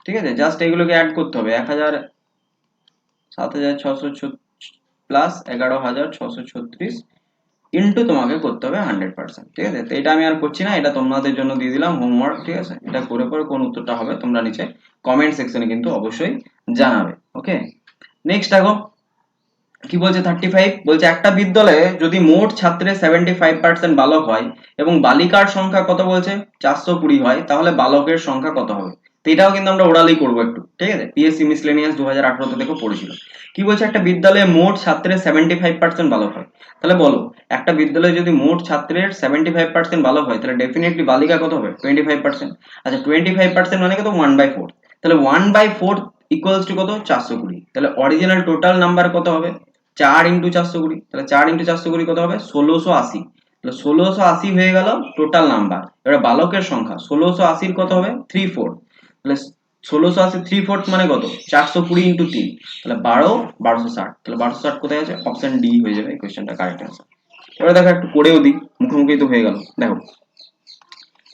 ঠিক আছে, জাস্ট এগুলোকে অ্যাড করতে হবে। 1000 7636 প্লাস 11636 ইন্টু তোমাকে করতে হবে 100%। ঠিক আছে, তো এটা আমি আর করছি না, এটা তোমাদের জন্য দিয়ে দিলাম হোমওয়ার্ক। ঠিক আছে, এটা করে পরে কোন উত্তরটা হবে তোমরা নিচে কমেন্ট সেকশনে কিন্তু অবশ্যই জানাবে। ওকে, নেক্সট দেখো, কি বলছে 35 বলছে একটা বিদ্যালয়ে যদি মোট ছাত্রের 75% বালক হয় এবং বালিকার সংখ্যা কত বলছে 420 হয়, তাহলে বালকের সংখ্যা কত হবে? তো এটাও কিন্তু আমরা ওরালি করবো একটু, ঠিক আছে? পিএসসি মিসলেনিয়াস 2018 থেকে পড়েছিল। কি বলছে একটা বিদ্যালয়ে মোট ছাত্রের 75% বালক হয়, তাহলে বলো একটা বিদ্যালয়ে যদি মোট ছাত্রের 75% বালক হয় তাহলে ডেফিনেটলি বালিকা কত হবে? 25%। আচ্ছা 25% মানে কত? 1/4। তাহলে 1/4 ইকুয়ালস টু কত? 420। তাহলে অরিজিনাল টোটাল নাম্বার কত হবে? 4 ইন্টু 420। তাহলে 4 ইন্টু 420 কত হবে? 1680। তাহলে 1680 হয়ে গেল টোটাল নাম্বার। এবার বালকের সংখ্যা 1680 কত হবে? 3/4। তাহলে 1680 3/4 মানে কত? 420 ইন্টু 3, তাহলে 1260। তাহলে 1260 কোথায় আছে? অপশন ডি হয়ে যাবে এই কোশ্চেনটা কারেক্ট অ্যান্সার। এবার দেখো একটু করেও দিই, মুখোমুখি তো হয়ে গেল। দেখো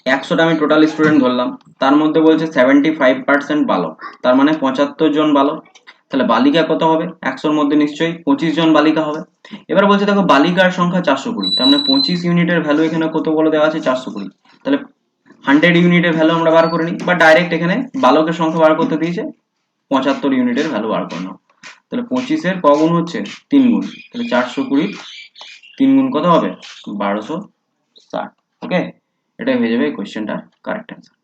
100টা আমি টোটাল স্টুডেন্ট ধরলাম, তার মধ্যে বলছে 75% বালক, তার মানে 75 জন বালক। তাহলে বালিকা কত হবে? 100-র মধ্যে নিশ্চয়ই 25 জন বালিকা হবে। এবার বলছে দেখো বালিকার সংখ্যা 420, তার মানে 25 ইউনিটের ভ্যালু এখানে কত বলে দেওয়া আছে? 420। তাহলে 100 ইউনিটের ভ্যালু আমরা বার করে নিই, বা ডাইরেক্ট এখানে বালকের সংখ্যা বার করতে দিয়েছে, 75 ইউনিটের ভ্যালু বার করে নাও। তাহলে 25-এর ক গুণ হচ্ছে? 3 গুণ। তাহলে 420 3 গুণ কত হবে? 1260। ওকে, এটাই হয়ে যাবে এই কোশ্চেনটার কারেক্ট অ্যান্সার।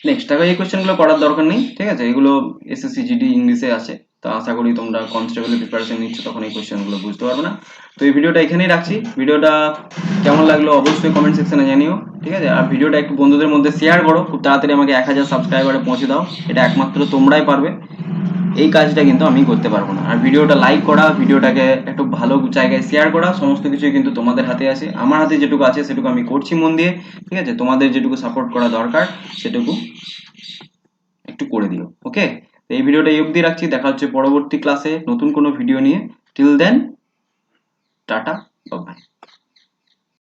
নেক্সট দেখো এই কোশ্চেনগুলো করার দরকার নেই, ঠিক আছে? এগুলো এসএসসি জিডি ইংলিশে আছে, তো আশা করি তোমরা কনস্টেবলের প্রিপারেশন নিচ্ছ তখন এই কোশ্চেনগুলো বুঝতে পারবে না। তো এই ভিডিওটা এখানেই রাখছি। ভিডিওটা কেমন লাগলো অবশ্যই কমেন্ট সেকশনে জানিও, ঠিক আছে? আর ভিডিওটা একটু বন্ধুদের মধ্যে শেয়ার করো, খুব তাড়াতাড়ি আমাকে 1000 সাবস্ক্রাইবারে পৌঁছে দাও। এটা একমাত্র তোমরাই পারবে, এই কাজটা কিন্তু আমি করতে পারবো না। আর ভিডিওটা লাইক করা, ভিডিওটাকে একটু ভালো জায়গায় শেয়ার করা, সমস্ত কিছুই কিন্তু তোমাদের হাতে আছে। আমার হাতে যেটুকু আছে সেটুকু আমি করছি মন দিয়ে, ঠিক আছে? তোমাদের যেটুকু সাপোর্ট করা দরকার সেটুকু একটু করে দিও। ওকে, এই ভিডিওটা এই অবধি রাখছি, দেখা হচ্ছে পরবর্তী ক্লাসে নতুন কোনো ভিডিও নিয়ে। Till then tata, by.